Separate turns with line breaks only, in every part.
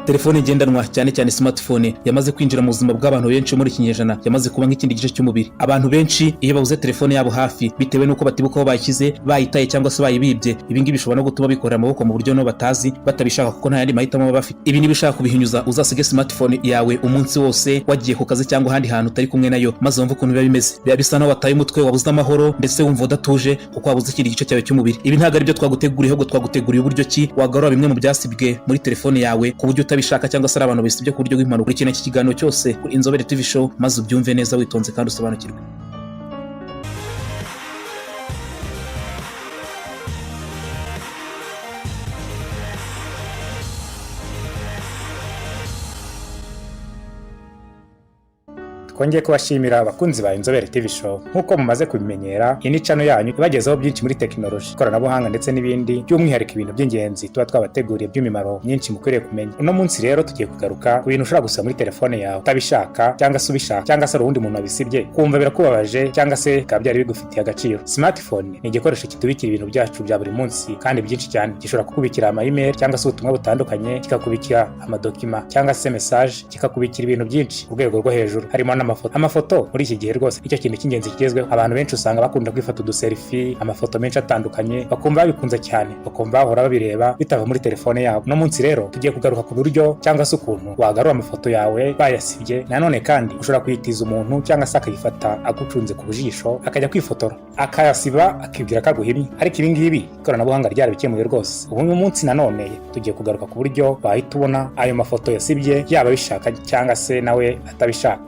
Telefone ngendanwa cyane cyane smartphone yamaze kwinjira mu buzima bw'abantu benshi muri kinyejana, yamaze kuba nk'ikindi gice cy'umubiri. Abantu benshi iyo babuze telefone yabo hafi bitewe nuko batibuka aho bayishyize, bayitaye cyangwa se bayibibye, ibi ngibi bishobora no gutuma bikorera amaboko mu buryo no batazi batabishaka kuko nta yandi mahitamo baba bafite. Ibi niba ushaka kubihinyuza uzasige smartphone yawe umunsi wose wagiye ku kazi cyangwa ahandi hantu utari kumwe nayo, maze wumva ukuntu biba bimeze. Biba bisa naho wataye umutwe, wabuze amahoro ndetse wumva udatuje kuko wabuze ikindi gice cyawe cy'umubiri. Ibi ntabwo ari byo twaguteguriye, ahubwo twaguteguriye uburyo ki wagarura bimwe mu byasibwe muri telefone yawe ku buryo utabishaka cyangwa se ari abantu bisibye ku buryo bw'impanuka. Ukurikirana iki kiganiro cyose kuri Inzobere TV Show maze ubyumve neza witonze kandi usobanukirwe.
Twongeye kubashimira abakunzi ba Inzobere TV Show. Nkuko mumaze kubimenyera, iyi ni channel yanyu ibagezaho byinshi muri technology, ikoranabuhanga ndetse n'ibindi, by'umwihariko ibintu by'ingenzi tuba twabateguriye by'imimaro myinshi mukwiriye kumenya. Uno munsi rero tugiye kugaruka ku bintu ushobora gusaba muri telefone yawe utabishaka cyangwa se ubishaka cyangwa se urundi muntu abisibye kumva birakubabaje cyangwa se bikaba byari bigufitiye agaciro. Smartphone ni igikoresho kitubikira ibintu byacu bya buri munsi kandi byinshi cyane. Gishobora kukubikira ama-email cyangwa se ubutumwa butandukanye, kikakubikira amadokima cyangwa se message, kikakubikira ibintu byinshi ku rwego rwo hejuru, harimo amafoto muri iki gihe rwose icyo kintu cy'ingenzi kigezweho. Abantu benshi usanga bakunda kwifata uduselfie, amafoto menshi atandukanye, bakumva babikunze cyane, bakumva bahora babireba bitava muri telefone yabo. No munsi rero tugiye kugaruka ku buryo cyangwa se ukuntu wagarura amafoto yawe bayasibye. Nanone kandi ushobora kuyitiza umuntu cyangwa se akayifata agucunze ku bujisho akajya kwifotora akayasiba akibwira ko aguhimye, ariko ibi ngibi ikoranabuhanga ryarabikemuye rwose. Ubu munsi nanone tugiye kugaruka ku buryo wahita ubona ayo mafoto yasibye, yaba bishaka cyangwa se nawe atabishaka.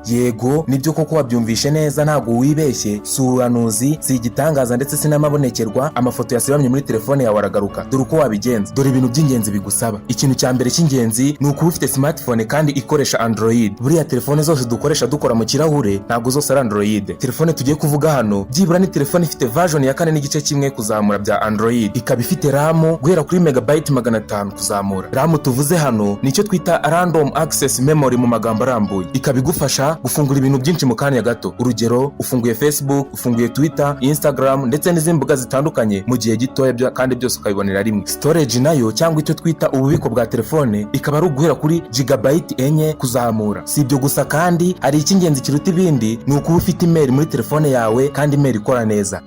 Yego nibyo koko wabyumvishe neza, ntago wibeshye. Suranuzi si igitangaza ndetse sinamabonekerwa, amafoto yasibamye muri telefone yawe aragaruka. Dore uko wabigenza, dore ibintu by'ingenzi bigusaba. Ikintu cya mbere cy'ingenzi ni ukuba ufite smartphone kandi ikoresha Android. Buriya telefone zose dukoresha dukora mu kirahure ntago zose ari Android. Telefone tugiye kuvuga hano byibura ni telefone ifite version ya 4 n'igice kimwe kuzamura bya Android, ikaba ifite RAM guhera kuri megabyte 500 kuzamura. RAM tuvuze hano nicyo twita random access memory mu magambo arambuye, ikaba igufasha gufungura ibintu byinshi mu kanya gato. Urugero, ufunguye Facebook, ufunguye Twitter, Instagram ndetse n'izindi mbuga zitandukanye mu gihe gitoya kandi byose ukabibonera rimwe. Storage nayo cyangwa icyo twita ububiko bwa telefone ikaba ari uguhera kuri gigabyte 4 kuzamura. Si ibyo gusa kandi hari icy'ingenzi kiruta ibindi, ni ukuba ufite email muri telefone yawe kandi email ikora neza.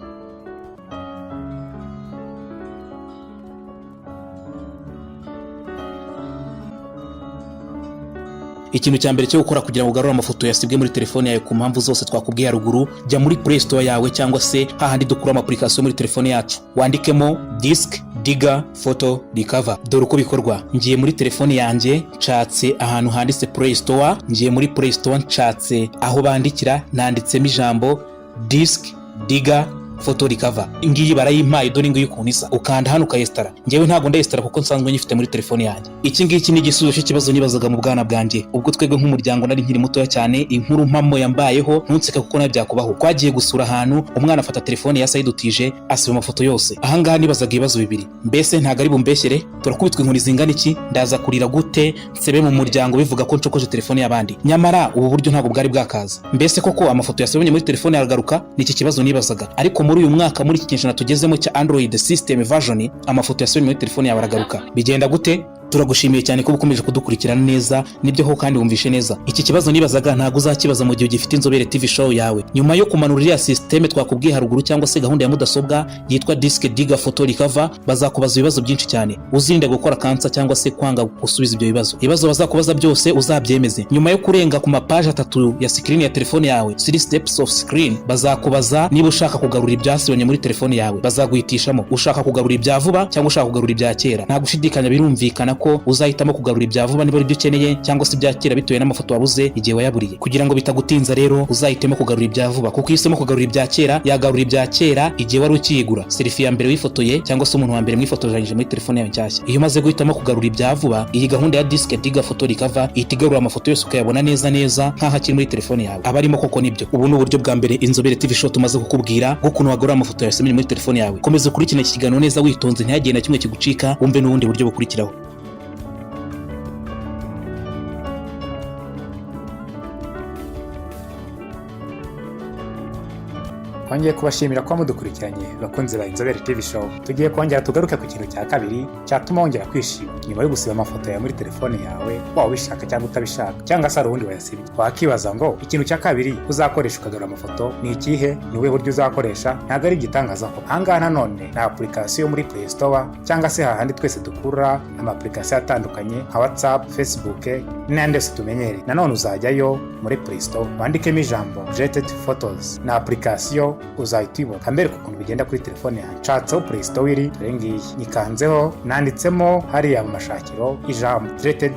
Ikintu cya mbere cyo gukora kugira ngo ugarure amafoto yasibwe muri telefone yawe ku mpamvu zose twakubwiye haruguru, jya muri Play Store yawe cyangwa se hahandi dukura ama-application muri telefone yacu, wandikemo Disk Digger Photo Recover. Dore uko bikorwa. Ngiye muri telefone yanjye nshatse ahantu handitse Play Store, ngiye muri Play Store nshatse aho bandikira, nanditsemo ijambo Disk Digger Photo Recover. Ingiyi barayimpaye, dore ingiyi ukuntu isa, ukanda hano ukayestara. Ngewe ntago ndayestara kuko nsanzwe nyifite muri telefone yanjye. Iki ngiki ni igisubizo cy'ikibazo nibazaga mu bwana bwanjye ubwo twebwe nk'umuryango nari nkiri mutoya cyane. Inkuru mpamo yambayeho ntunseka kuko nayo byakubaho. Twagiye gusura ahantu, umwana afata telefone ya sayidutije asiba amafoto yose. Ahangaha nibazaga ibibazo bibiri, mbese ntago ari bumbeshyere, turakubitwa inkuru zingana iki, ndaza kurira gute nsebe mu muryango bivuga ko ncokoje telefone y'abandi. Nyamara ubu buryo ntago bwari bwakaza. Mbese koko amafoto yasibanye muri telefone yaragaruka? Ni iki kibazo nibazaga. Ariko muri uyu mwaka, muri iki kinyejana tugezemo cya Android system version, amafoto yasibanye muri telefone yawe aragaruka. Bigenda gute? Turagushimiye cyane ko ukomeje kudukurikirana neza, nibyo ho kandi wumvishe neza. Iki kibazo nibazaga ntago uzakibaza mu gihe ugifite Inzobere TV Show yawe. Nyuma yo kumanura iriya system twakubwiye haruguru cyangwa se gahunda ya mudasobwa yitwa Disk Digger Photo Recover, bazakubaza ibibazo byinshi cyane. Uzirinde gukora kansa cyangwa se kwanga gusubiza ibyo bibazo. Ibibazo bazakubaza byose uzabyemeze. Nyuma yo kurenga ku mapaje 3 ya screen ya telefone yawe, 3 steps of screen, bazakubaza niba ushaka kugarura ibyasibanye muri telefone yawe. Bazaguhitishamo ushaka kugarura ibya vuba cyangwa ushaka kugarura ibya kera. Nta gushidikanya, birumvikana ko uzahitamo kugarura ibya vuba niba ari byo ukeneye cyangwa se ibya kera bitewe n'amafoto wabuze igihe wayaburiye. Kugira ngo bitagutinza rero uzahitemo kugarura ibya vuba, kuko isemo kugarura ibya kera yagarura ibya kera igihe wari ukiyigura. Selfie ya mbere wifotoye cyangwa se umuntu wa mbere mwifotoranyije muri telefone yawe nshyashya. Iyo umaze guhitamo kugarura ibya vuba, iyi gahunda ya Disk Digger Photo Recover itigarura amafoto yose ukayabona neza nk'aho akiri muri telefone yawe. Abarimo koko nibyo. Ubu ni uburyo bwa mbere Inzobere TV Show tumaze kukubwira bw'ukuntu wagarura amafoto yasibanye muri telefone yawe. Komeza ukurikirane iki kiganiro neza witonze, ntihagire na kimwe kigucika, wumve n'ubundi buryo bukurikiraho.
twongeye kubashimira kuba mudukurikiranye bakunzi ba Inzobere TV Show. Tugiye kongera tugaruke ku kintu cya kabiri cyatuma wongera kwishima nyuma yo gusiba amafoto yawe muri telefone yawe, waba ubishaka cyangwa utabishaka, cyangwa se hari ubundi wayasibye. Wakibaza ngo ikintu cya kabiri uzakoresha ukagarura amafoto ni ikihe? Ni ubuhe buryo uzakoresha? Ntabwo ari igitangaza ko ahangaha nanone na application muri Play Store cyangwa se hahandi twese dukura ama application atandukanye nka WhatsApp, Facebook n'andi yose tumenyereye. Nanone uzajyayo muri Play Store wandikemo ijambo Jetted Photos na application uzahita ibona. Kambere ku kuntu bigenda kuri telefone yanjye, nshatseho Play Store iri dore ngiyi, nikanzeho nanditsemo hariya mu mashakiro ijambo Jetted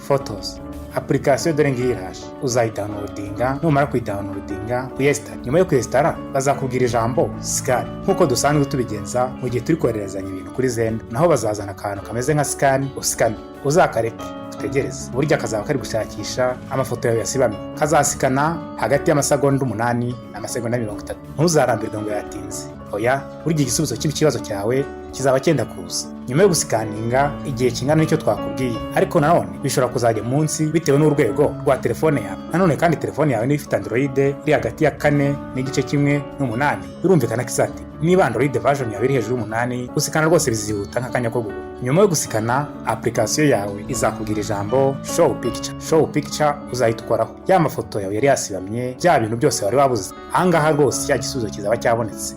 Photos. Application dore ngiyi iraje, uzayidownloadinga. Numara kuyidownloadinga uyinstall. Nyuma yo kuyinstall bazakubwira ijambo scan nkuko dusanzwe tubigenza mu gihe turi kohererezanya ibintu kuri Zenda. Naho bazazana akantu kameze nka scan, uscan uzakareke tutegereze. Burya kazaba kari gushakisha amafoto yawe yasibamye, kazasikana hagati y'amasegonda 8 n'amasegonda 30. Ntuzarambirwe ngo yatinze, oya, burya igisubizo cy'ikibazo cyawe kizaba cyenda kuza nyuma yo gusikaninga igihe kingana n'icyo twakubwiye. Ariko nanone bishobora kuzajya munsi bitewe n'urwego rwa telefone yawe. Nanone kandi telefone yawe niba ifite Android iri hagati ya 4.1 n'8, birumvikana ko izati niba Android version yawe iri hejuru y'8, gusikana rwose bizihuta nk'akanya ko guhuha. Nyuma yo gusikana, application yawe izakubwira ijambo show picture. Show picture uzahita ukoraho ya mafoto yawe yari yasibamye, bya bintu byose wari wabuze. Ahangaha rwose cya gisubizo kizaba cyabonetse.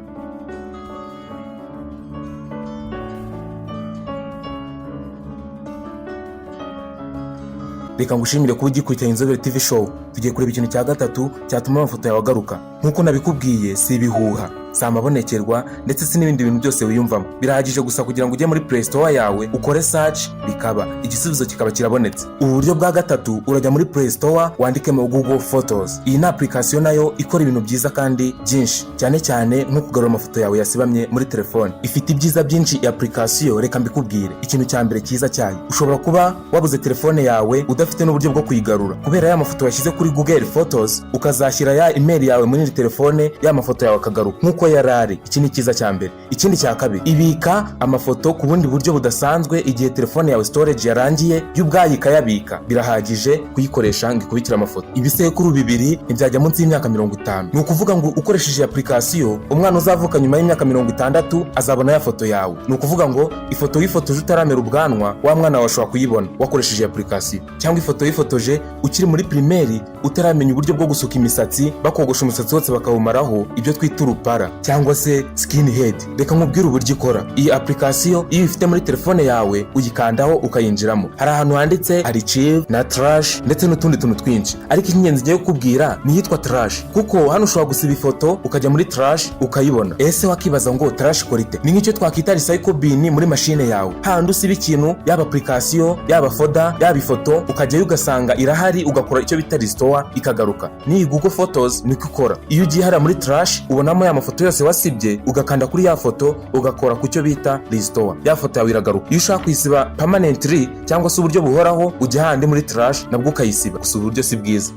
Reka ngushimire kuba ugikurikira Inzobere TV Show. Tugiye kureba ikintu cya gatatu cyatuma amafoto yawe agaruka. Nkuko nabikubwiye, si ibihuha, si amabonekerwa ndetse si n'ibindi bintu byose wiyumvamo. Birahagije gusa kugira ngo ujye muri Play Store yawe ukore search, bikaba igisubizo kikaba kirabonetse. Ubu buryo bwa gatatu, urajya muri Play Store wandikemo Google Photos. Iyi ni application nayo ikora ibintu byiza kandi byinshi, cyane cyane nko kugarura amafoto yawe yasibamye muri telefone. Ifite ibyiza byinshi iyi application, reka mbikubwire. Ikintu cya mbere cyiza cyayo, ushobora kuba wabuze telefone yawe udafite n'uburyo bwo kuyigarura kubera ya mafoto yashyize kuri Google Photos, ukazashyira ya email yawe muri telefone, ya mafoto yawe akagaruka nkuko yarari. Iki ni cyiza cya mbere. Ikindi cya kabiri, ibika amafoto ku bundi buryo budasanzwe igihe telefone yawe storage yarangiye, y'ubwayi ikayabika. Birahagije kuyikoresha ngo ikubikire amafoto. Ibisekuru bibiri ntibyajya munsi y'imyaka 50. Ni ukuvuga ngo ukoresheje application, umwana uzavuka nyuma y'imyaka 60 azabona ya foto yawe. Ni ukuvuga ngo ifoto wifotoje utaramera ubwanwa, wa mwana wawe ashobora kuyibona wakoresheje application. Cyangwa ifoto wifotoje ukiri muri primaire utaramenya uburyo bwo gusuka imisatsi, bakogosha umusatsi wose bakawumaraho, ibyo twita urupara cyangwa se skin head. Reka nkubwire uburyo ikora. Iyi application iyo ifite muri telefone yawe, uyikandaho ukayinjiramo, hari ahantu handitse archive na trash ndetse n'utundi tuntu twinshi. Ariko ikingenzi ngiye kukubwira ni yitwa trash, kuko hano ushobora gusiba ifoto ukajya muri trash ukayibona. Ese wakibaza ngo trash korite ni nk'icyo twakwita recycle bin muri machine yawe, handi usiba ikintu, yaba application, yaba folder, yaba ifoto, ukajyayo ugasanga irahari, ugakora icyo bita restore ikagaruka. Ni Google Photos niko ikora. Iyo ugiye hariya muri trash ubonamo ya mafoto yose wasibye, ugakanda kuri ya foto ugakora ku cyo bita restore, ya foto yawe iragaruka. Iyo ushaka kuyisiba permanently cyangwa se uburyo buhoraho, ujya handi muri trash nabwo ukayisiba, gusa uburyo si bwiza.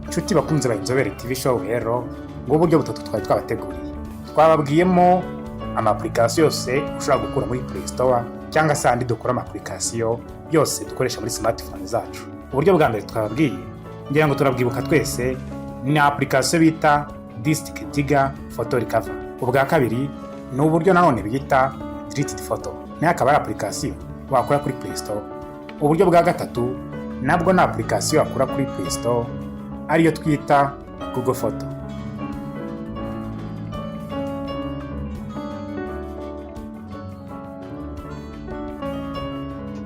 Inshuti bakunze ba Inzobere TV Show, rero ngo uburyo butatu twari twabateguriye. Twababwiyemo ama application yose ushobora gukura muri Play Store cyangwa se andi dukora ama application yose dukoresha muri smartphone zacu. Uburyo bwa mbere twababwiye, ngira ngo turabwibuka twese, ni application bita Disk Digger Photo Recover. Ubwa kabiri ni uburyo nanone bita Deleted Photo, nayo akaba ari application wakora kuri Play Store. Uburyo bwa gatatu nabwo na application wakora kuri Play Store, ariyo twita Google Photo.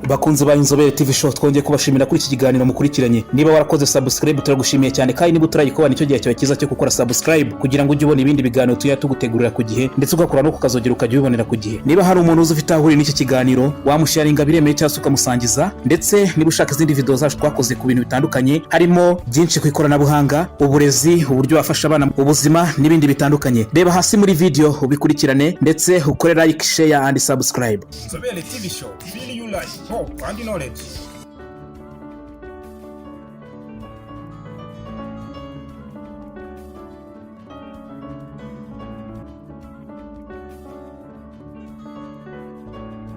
Bakunze ba Inzobere TV Show, twongeye kubashimira kuri iki kiganiro mukurikiranye. Niba warakoze subscribe turagushimiye cyane, kandi niba utarayikora nicyo gihe cyawe cyiza cyo gukora subscribe kugira ngo ujye ubona ibindi biganiro tugutegurira ku gihe, ndetse ugakora no kukazogera ukajya ubibonera ku gihe. Niba hari umuntu uzi ufite ahuri n'iki kiganiro, wamusharinga biremeye cyangwa ukamusangiza. Ndetse niba ushaka izindi video zacu twakoze ku bintu bitandukanye, harimo byinshi ku ikoranabuhanga, uburezi, uburyo wafasha abana, ubuzima n'ibindi bitandukanye, reba hasi muri video ubikurikirane, ndetse ukore like, share and subscribe.
Inzobere TV Show, feel you like hope and knowledge.